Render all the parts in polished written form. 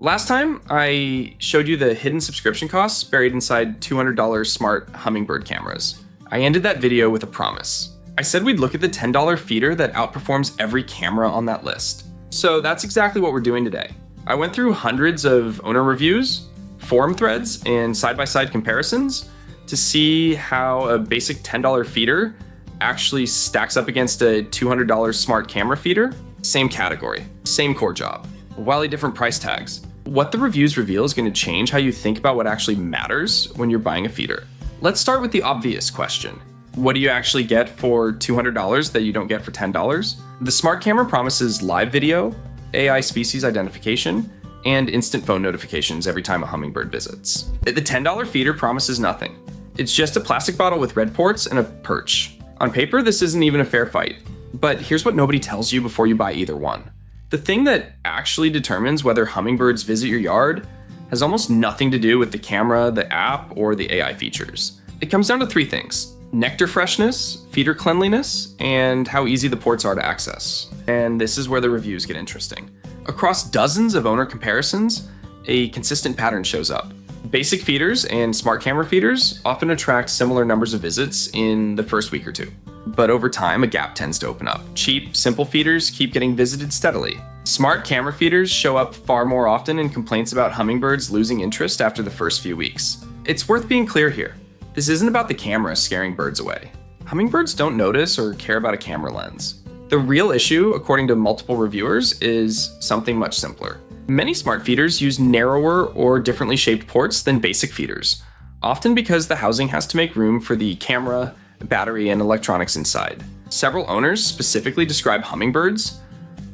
Last time, I showed you the hidden subscription costs buried inside $200 smart hummingbird cameras. I ended that video with a promise. I said we'd look at the $10 feeder that outperforms every camera on that list. So that's exactly what we're doing today. I went through hundreds of owner reviews, forum threads, and side-by-side comparisons to see how a basic $10 feeder actually stacks up against a $200 smart camera feeder. Same category, same core job, wildly different price tags. What the reviews reveal is going to change how you think about what actually matters when you're buying a feeder. Let's start with the obvious question. What do you actually get for $200 that you don't get for $10? The smart camera promises live video, AI species identification, and instant phone notifications every time a hummingbird visits. The $10 feeder promises nothing. It's just a plastic bottle with red ports and a perch. On paper, this isn't even a fair fight. But here's what nobody tells you before you buy either one. The thing that actually determines whether hummingbirds visit your yard has almost nothing to do with the camera, the app, or the AI features. It comes down to three things: nectar freshness, feeder cleanliness, and how easy the ports are to access. And this is where the reviews get interesting. Across dozens of owner comparisons, a consistent pattern shows up. Basic feeders and smart camera feeders often attract similar numbers of visits in the first week or two. But over time, a gap tends to open up. Cheap, simple feeders keep getting visited steadily. Smart camera feeders show up far more often in complaints about hummingbirds losing interest after the first few weeks. It's worth being clear here. This isn't about the camera scaring birds away. Hummingbirds don't notice or care about a camera lens. The real issue, according to multiple reviewers, is something much simpler. Many smart feeders use narrower or differently shaped ports than basic feeders, often because the housing has to make room for the camera, battery, and electronics inside. Several owners specifically describe hummingbirds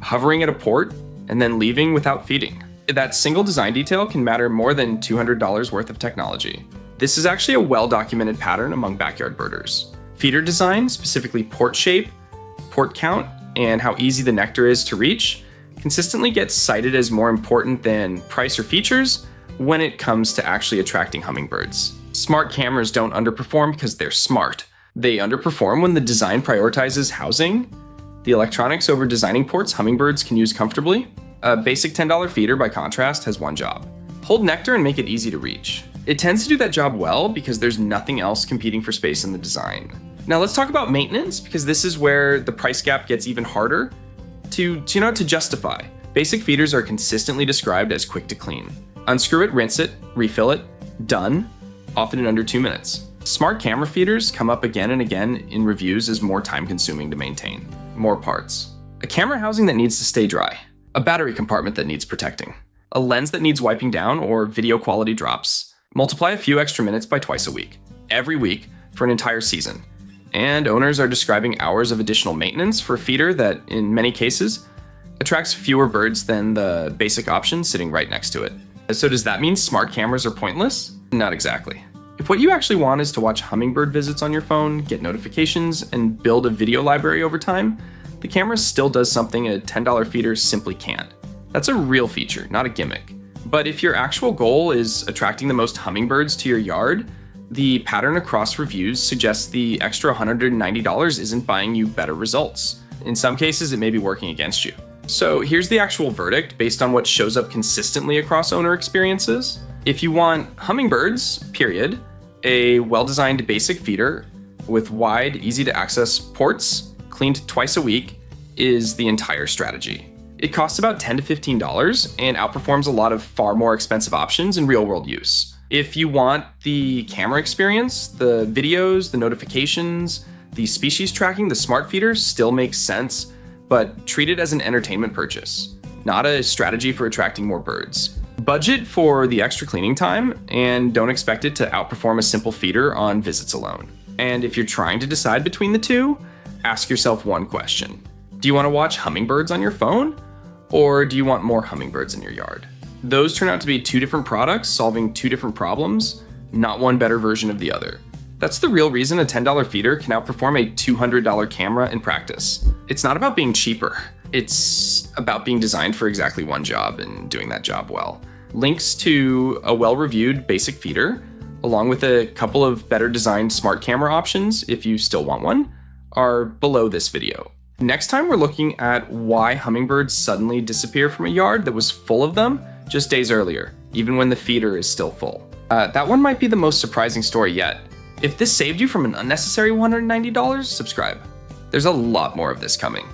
hovering at a port and then leaving without feeding. That single design detail can matter more than $200 worth of technology. This is actually a well-documented pattern among backyard birders. Feeder design, specifically port shape, port count, and how easy the nectar is to reach, consistently gets cited as more important than price or features when it comes to actually attracting hummingbirds. Smart cameras don't underperform because they're smart. They underperform when the design prioritizes housing, the electronics over designing ports hummingbirds can use comfortably. A basic $10 feeder, by contrast, has one job: hold nectar and make it easy to reach. It tends to do that job well because there's nothing else competing for space in the design. Now let's talk about maintenance, because this is where the price gap gets even harder to justify. Basic feeders are consistently described as quick to clean. Unscrew it, rinse it, refill it, done, often in under 2 minutes. Smart camera feeders come up again and again in reviews as more time-consuming to maintain. More parts. A camera housing that needs to stay dry. A battery compartment that needs protecting. A lens that needs wiping down or video quality drops. Multiply a few extra minutes by twice a week. Every week for an entire season. And owners are describing hours of additional maintenance for a feeder that, in many cases, attracts fewer birds than the basic option sitting right next to it. So does that mean smart cameras are pointless? Not exactly. If what you actually want is to watch hummingbird visits on your phone, get notifications, and build a video library over time, the camera still does something a $10 feeder simply can't. That's a real feature, not a gimmick. But if your actual goal is attracting the most hummingbirds to your yard, the pattern across reviews suggests the extra $190 isn't buying you better results. In some cases, it may be working against you. So here's the actual verdict based on what shows up consistently across owner experiences. If you want hummingbirds, period, a well-designed basic feeder with wide, easy-to-access ports, cleaned twice a week, is the entire strategy. It costs about $10 to $15 and outperforms a lot of far more expensive options in real-world use. If you want the camera experience, the videos, the notifications, the species tracking, the smart feeder still makes sense, but treat it as an entertainment purchase, not a strategy for attracting more birds. Budget for the extra cleaning time and don't expect it to outperform a simple feeder on visits alone. And if you're trying to decide between the two, ask yourself one question. Do you want to watch hummingbirds on your phone, or do you want more hummingbirds in your yard? Those turn out to be two different products solving two different problems, not one better version of the other. That's the real reason a $10 feeder can outperform a $200 camera in practice. It's not about being cheaper. It's about being designed for exactly one job and doing that job well. Links to a well-reviewed basic feeder, along with a couple of better designed smart camera options if you still want one, are below this video. Next time we're looking at why hummingbirds suddenly disappear from a yard that was full of them just days earlier, even when the feeder is still full. That one might be the most surprising story yet. If this saved you from an unnecessary $190, subscribe. There's a lot more of this coming.